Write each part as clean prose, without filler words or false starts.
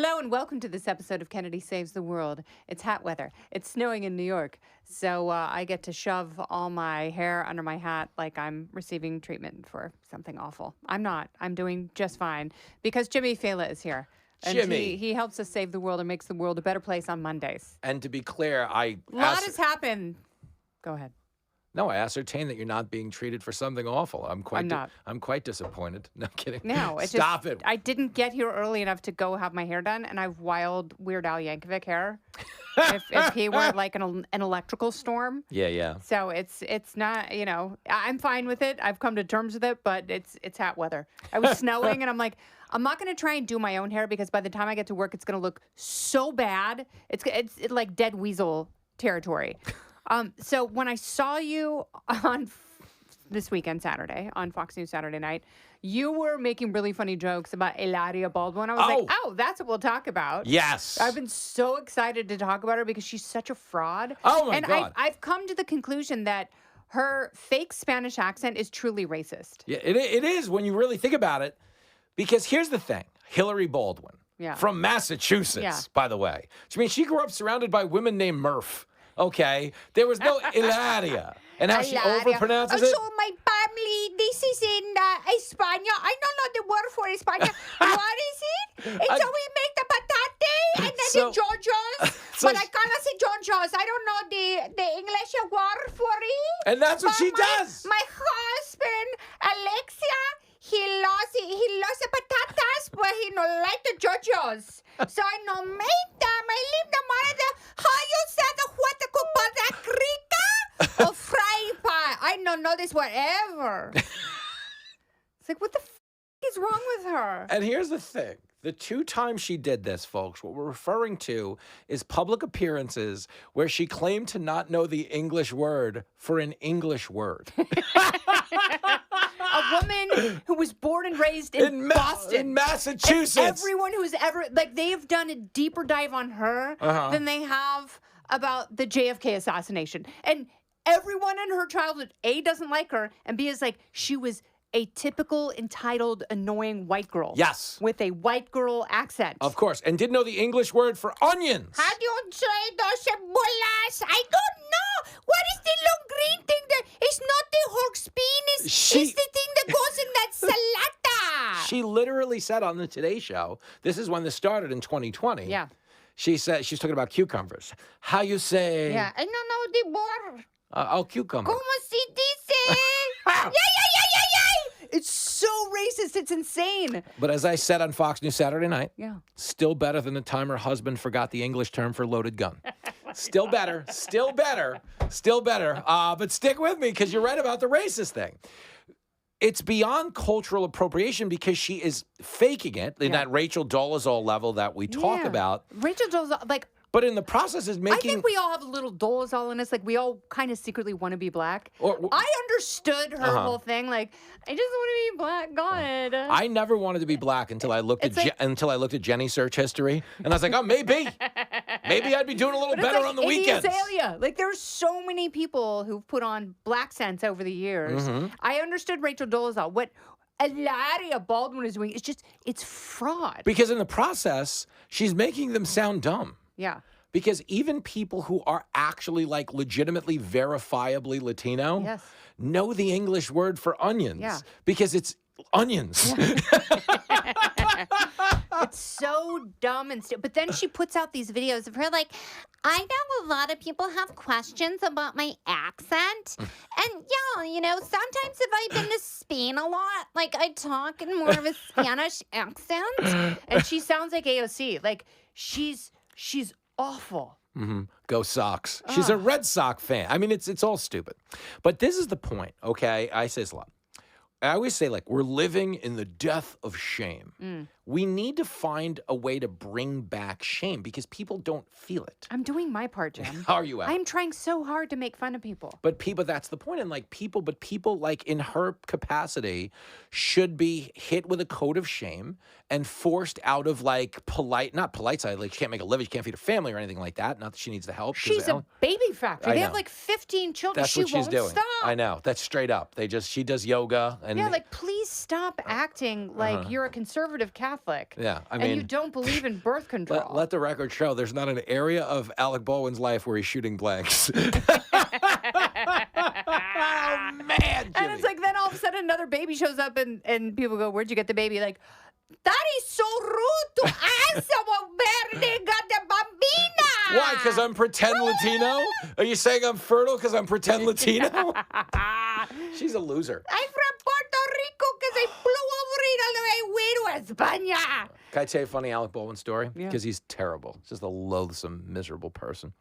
Hello and welcome to this episode of Kennedy Saves the World. It's hot weather. It's snowing in New York. So I get to shove all my hair under my hat like I'm receiving treatment for something awful. I'm not. I'm doing just fine because Jimmy Failla is here. And Jimmy. He helps us save the world and makes the world a better place on Mondays. And to be clear, A lot has happened. Go ahead. No, I ascertain that you're not being treated for something awful. I'm not. I'm quite disappointed. No kidding. No, Stop it. I didn't get here early enough to go have my hair done, and I have wild Weird Al Yankovic hair. if he were like an electrical storm. Yeah. So it's not, I'm fine with it. I've come to terms with it, but it's hot weather. I was snowing, and I'm like, I'm not going to try and do my own hair because by the time I get to work, it's going to look so bad. It's like dead weasel territory. So when I saw you on this weekend, Saturday, on Fox News Saturday night, you were making really funny jokes about Hilaria Baldwin. I was like, oh, that's what we'll talk about. Yes. I've been so excited to talk about her because she's such a fraud. Oh, my God. I've come to the conclusion that her fake Spanish accent is truly racist. Yeah, it is when you really think about it. Because here's the thing. Hillary Baldwin. Yeah. From Massachusetts, Yeah. by the way. I mean, she grew up surrounded by women named Murph. Okay, there was no Hilaria. And how she overpronounces it. So my family, this is in España. I don't know the word for España. What is it? It's how we make the patate and then the Georgios. But I cannot say Georgios. I don't know the English word for it. And that's what she does. My husband, Alexia, he lost the patatas, but he no like the Georgios. So I no make them. I leave them out of the how you said what the cook rica or fry pie. I don't know this word ever. It's like, what the is wrong with her? And here's the thing. The 2 times she did this, folks, what we're referring to is public appearances where she claimed to not know the English word for an English word. A woman who was born and raised in Boston. In Massachusetts. And everyone who's ever, they've done a deeper dive on her than they have about the JFK assassination. And everyone in her childhood, A, doesn't like her, and B, is like, she was a typical, entitled, annoying white girl. Yes. With a white girl accent. Of course. And didn't know the English word for onions. How do you say those cebolas? I don't know. What is the long green thing that it's not the horse penis? It's the thing that goes in that salata. She literally said on the Today Show, this is when this started in 2020. Yeah. She said, she's talking about cucumbers. How you say? Yeah. I don't know the word. Cucumber. Como se dice? Yeah. It's so racist. It's insane. But as I said on Fox News Saturday night, Yeah. still better than the time her husband forgot the English term for loaded gun. Still better. But stick with me because you're right about the racist thing. It's beyond cultural appropriation because she is faking it in that Rachel Dolezal level that we talk about. Rachel Dolezal, like, but in the process is making... I think we all have a little Dolezal in us. Like, we all kind of secretly want to be black. I understood her whole thing. Like, I just want to be black. God. I never wanted to be black until I looked at Jenny's search history. And I was like, oh, maybe I'd be doing a little better on the weekends. Azalea. Like, there's so many people who've put on black scents over the years. I understood Rachel Dolezal. What Hilaria Baldwin is doing, it's fraud. Because in the process, she's making them sound dumb. Yeah. Because even people who are actually like legitimately verifiably Latino know the English word for onions. Yeah. Because it's onions. It's so dumb and stupid. But then she puts out these videos of her like, I know a lot of people have questions about my accent. And sometimes if I've been to Spain a lot, like I talk in more of a Spanish accent. And she sounds like AOC. Like she's awful. Go Sox. She's a Red Sox fan. I mean, it's all stupid. But this is the point, okay? I say this a lot. I always say, like, we're living in the death of shame. We need to find a way to bring back shame because people don't feel it. I'm doing my part, Jim. How are you at? I'm trying so hard to make fun of people. But that's the point. And like people like in her capacity should be hit with a code of shame and forced out of like not polite side. Like she can't make a living, she can't feed her family or anything like that. Not that she needs the help. She's a baby factory. They have like 15 children. That's what she's doing. Stop. I know. That's straight up. She does yoga. And like please stop acting like you're a conservative Catholic. Catholic. Yeah, I and mean, you don't believe in birth control. let the record show there's not an area of Alec Baldwin's life where he's shooting blanks. Oh, man, Jimmy. And it's like then all of a sudden another baby shows up and people go, "Where'd you get the baby?" Like, that is so rude to ask someone where they got the bambina. Why? Because I'm pretend Latino? Are you saying I'm fertile because I'm pretend Latino? She's a loser. I'm from Puerto Rico because I flew over it on the way to España. Can I tell you a funny Alec Baldwin story? Yeah. Because he's terrible. He's just a loathsome, miserable person.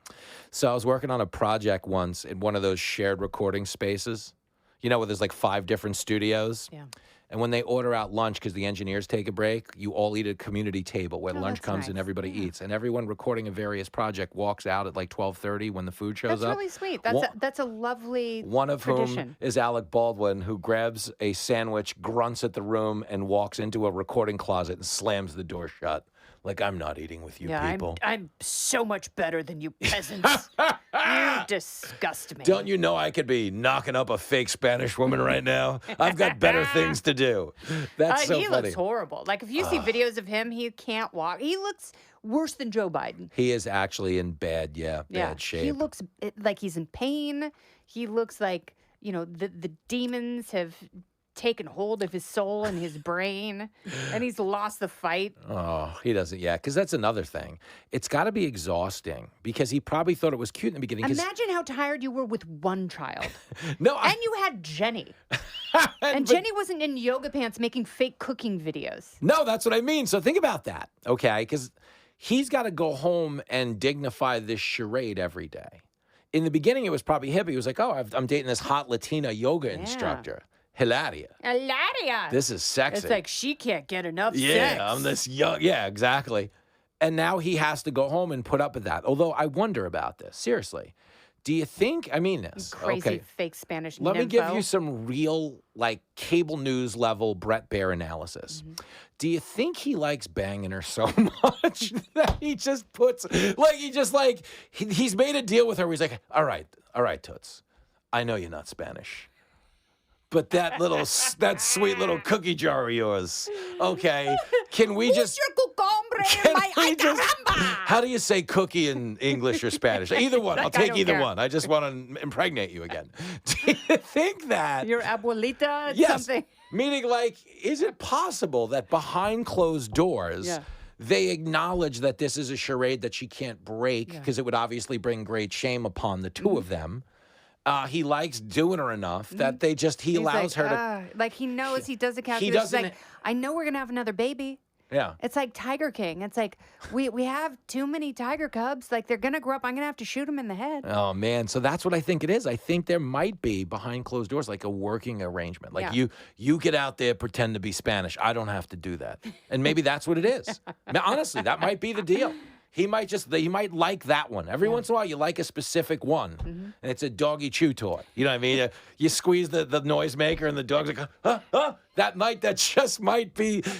So I was working on a project once in one of those shared recording spaces, you know, where there's like 5 different studios. Yeah. And when they order out lunch because the engineers take a break, you all eat at a community table where Oh, lunch that's comes and nice. everybody eats. And everyone recording a various project walks out at like 12:30 when the food shows That's up. really sweet. One- That's a lovely One of tradition. whom is Alec Baldwin, who grabs a sandwich, grunts at the room, and walks into a recording closet and slams the door shut. Like, I'm not eating with you people. I'm so much better than you peasants. You disgust me. Don't you know I could be knocking up a fake Spanish woman right now? I've got better things to do. That's so he funny. looks horrible. Like if you see videos of him, he can't walk. He looks worse than Joe Biden. He is actually in bad shape. He looks like he's in pain. He looks like, you know, the demons have taken hold of his soul and his brain, and he's lost the fight. Oh, he doesn't. Yeah, because that's another thing. It's got to be exhausting because he probably thought it was cute in the beginning. Imagine how tired you were with one child. No, And you had Jenny. And Jenny wasn't in yoga pants making fake cooking videos. No, that's what I mean. So think about that, okay? Because he's got to go home and dignify this charade every day. In the beginning, it was probably hip. He was like, oh, I'm dating this hot Latina yoga instructor, Hilaria. Hilaria. This is sexy. It's like she can't get enough sex. Yeah, I'm this young. Yeah, exactly. And now he has to go home and put up with that. Although I wonder about this. Seriously. Do you think, I mean this. Crazy Okay. fake Spanish Let me give nympho. you some real, like, cable news level Brett Baer analysis. Do you think he likes banging her so much that he just puts, he's made a deal with her where he's like, all right, Toots, I know you're not Spanish. But that sweet little cookie jar of yours, okay? Can we just... Your cucumber Can in my we ay, just- caramba! How do you say cookie in English or Spanish? Either one. I'll Like, I take don't either care. one. I just want to impregnate you again. Do you think that... Your abuelita, Yes. something. Meaning, like, is it possible that behind closed doors, Yeah. they acknowledge that this is a charade that she can't break because it would obviously bring great shame upon the 2 of them? He likes doing her enough that he He's allows like, her to... like he knows he does a calculation. He's doesn't- like, I know we're gonna have another baby. Yeah. It's like Tiger King. It's like we have too many tiger cubs. Like they're gonna grow up. I'm gonna have to shoot them in the head. Oh, man. So that's what I think it is. I think there might be behind closed doors like a working arrangement. Like you get out there, pretend to be Spanish. I don't have to do that. And maybe that's what it is. Now, honestly, that might be the deal. He might like that one. Every once in a while, you like a specific one, and it's a doggy chew toy. You know what I mean? You squeeze the noisemaker, and the dog's like,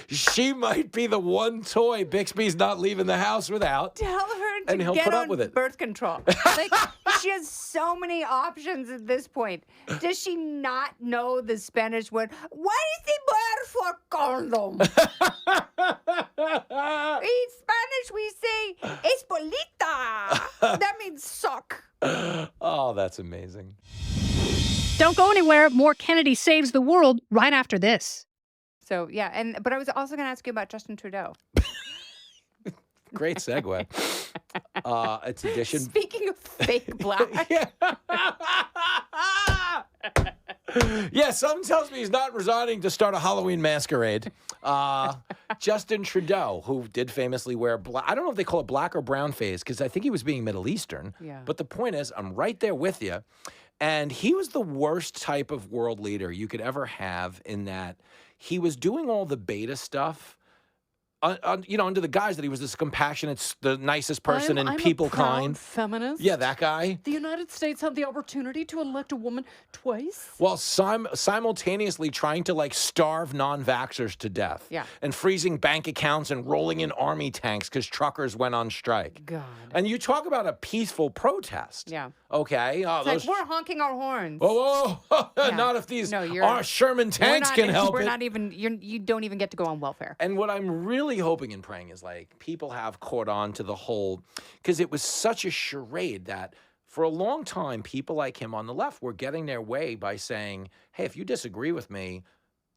she might be the one toy Bixby's not leaving the house without. Tell her to And he'll get put up on with it. birth control. Like she has so many options at this point. Does she not know the Spanish word? What is the word for condom? In Spanish, we say "espolita." That means suck. Oh, that's amazing. Don't go anywhere. More Kennedy Saves the World right after this. So yeah, but I was also going to ask you about Justin Trudeau. Great segue. It's edition. Speaking of fake black, Yeah, something tells me he's not resigning to start a Halloween masquerade. Justin Trudeau, who did famously wear black. I don't know if they call it black or brown face because I think he was being Middle Eastern. Yeah. But the point is, I'm right there with you. And he was the worst type of world leader you could ever have in that he was doing all the beta stuff. Under the guise that he was this compassionate, the nicest person I'm and a people proud kind. feminist. Yeah, that guy. The United States had the opportunity to elect a woman twice. Well, simultaneously trying to starve non-vaxxers to death. Yeah. And freezing bank accounts and rolling in army tanks because truckers went on strike. God. And you talk about a peaceful protest. Yeah. Okay. It's like we're honking our horns. Whoa. Yeah. Not if these No, you're- our Sherman tanks can help We're it. not even. You don't even get to go on welfare. And what I'm really really hoping and praying is like people have caught on to the whole, because it was such a charade that for a long time, people like him on the left were getting their way by saying, hey, if you disagree with me,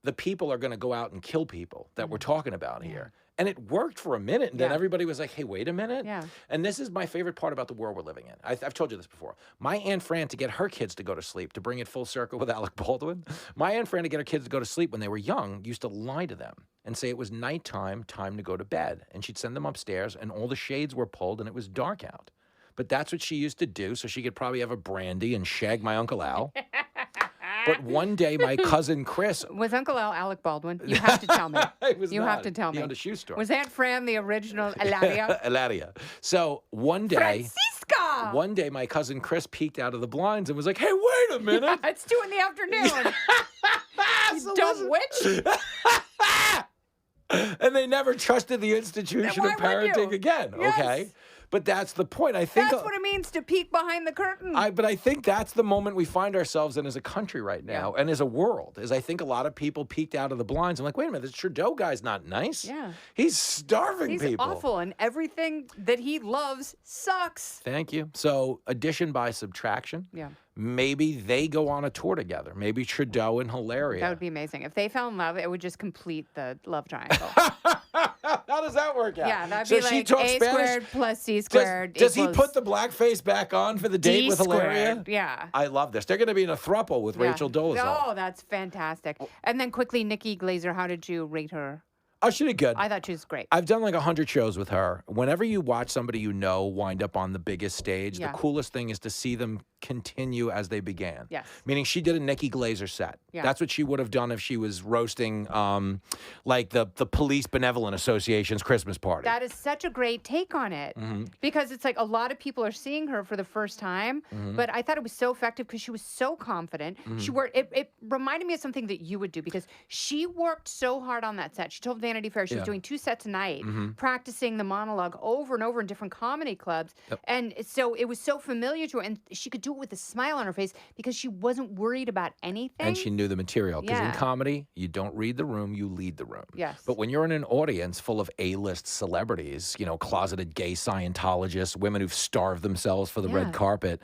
the people are going to go out and kill people that we're talking about here. And it worked for a minute. And then everybody was like, hey, wait a minute. Yeah. And this is my favorite part about the world we're living in. I've told you this before. My Aunt Fran, to get her kids to go to sleep, to bring it full circle with Alec Baldwin, my Aunt Fran, to get her kids to go to sleep when they were young, used to lie to them and say it was nighttime, time to go to bed. And she'd send them upstairs and all the shades were pulled and it was dark out. But that's what she used to do so she could probably have a brandy and shag my Uncle Al. But one day, my cousin Chris... Was Uncle Al Alec Baldwin? You have to tell me. You have to tell me. He owned a shoe store. Was Aunt Fran the original Hilaria? Hilaria. So one day... Francisca! One day, my cousin Chris peeked out of the blinds and was like, hey, wait a minute. It's 2 in the afternoon. You dumb witch. And they never trusted the institution of parenting again, okay? But that's the point. I think that's what it means to peek behind the curtain. But I think that's the moment we find ourselves in as a country right now and as a world. Is I think a lot of people peeked out of the blinds. I'm like, wait a minute, this Trudeau guy's not nice. Yeah. He's starving people. He's awful, and everything that he loves sucks. Thank you. So addition by subtraction. Yeah. Maybe they go on a tour together. Maybe Trudeau and Hilaria. That would be amazing. If they fell in love, it would just complete the love triangle. How does that work out? Yeah, that'd be like A squared plus C squared. Does he put the blackface back on for the date with Hilaria? Yeah. I love this. They're going to be in a throuple with Rachel Dolezal. Oh, that's fantastic. And then quickly, Nikki Glazer, how did you rate her? Oh, she did good. I thought she was great. I've done like 100 shows with her. Whenever you watch somebody you know wind up on the biggest stage, the coolest thing is to see them continue as they began. Yes. Meaning she did a Nikki Glazer set. Yeah. That's what she would have done if she was roasting like the Police Benevolent Association's Christmas party. That is such a great take on it. Because it's like a lot of people are seeing her for the first time, but I thought it was so effective because she was so confident. She worked, it reminded me of something that you would do because she worked so hard on that set. She told Vanity Fair she was doing 2 sets a night, practicing the monologue over and over in different comedy clubs. And so it was so familiar to her, and she could do it with a smile on her face because she wasn't worried about anything. And she knew the material. Because in comedy, you don't read the room, you lead the room. Yes. But when you're in an audience full of A-list celebrities, you know, closeted gay Scientologists, women who've starved themselves for the red carpet,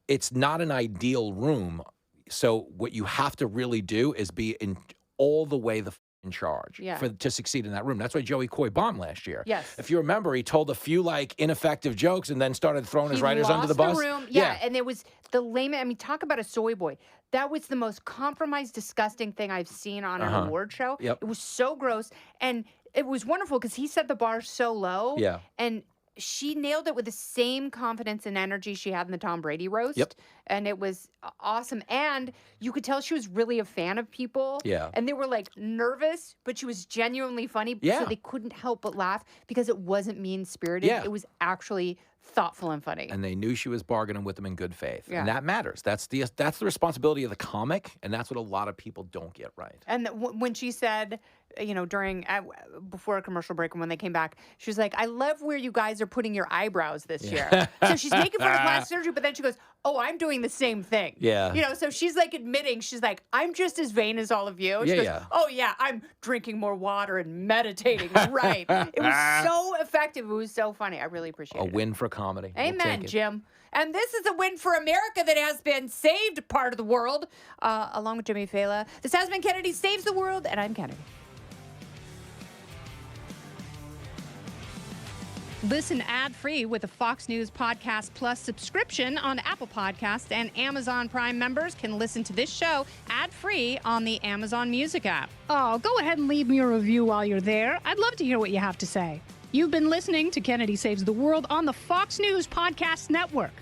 it's not an ideal room. So what you have to really do is be in all the way the in charge to succeed in that room. That's why Joey Coy bombed last year. Yes. If you remember, he told a few like ineffective jokes and then started throwing his writers under the bus. Room. Yeah, and it was the lamest. I mean, talk about a soy boy. That was the most compromised, disgusting thing I've seen on an award show. It was so gross, and it was wonderful because he set the bar so low. Yeah. And she nailed it with the same confidence and energy she had in the Tom Brady roast. And it was awesome. And you could tell she was really a fan of people. Yeah. And they were like nervous, but she was genuinely funny. Yeah. So they couldn't help but laugh because it wasn't mean-spirited. Yeah. It was actually thoughtful and funny. And they knew she was bargaining with them in good faith. Yeah. And that matters. That's the responsibility of the comic, and that's what a lot of people don't get right. And when she said, you know, before a commercial break and when they came back, she was like, I love where you guys are putting your eyebrows this year. So she's making fun of plastic surgery, but then she goes, oh, I'm doing the same thing. Yeah. You know, so she's like admitting, she's like, I'm just as vain as all of you. She goes, oh yeah, I'm drinking more water and meditating. Right. It was so effective. It was so funny. I really appreciate it. A win for comedy. Amen, Jim. And this is a win for America that has been saved part of the world, along with Jimmy Failla. This has been Kennedy Saves the World, and I'm Kennedy. Listen ad-free with a Fox News Podcast Plus subscription on Apple Podcasts, and Amazon Prime members can listen to this show ad-free on the Amazon Music app. Oh, go ahead and leave me a review while you're there. I'd love to hear what you have to say. You've been listening to Kennedy Saves the World on the Fox News Podcast Network.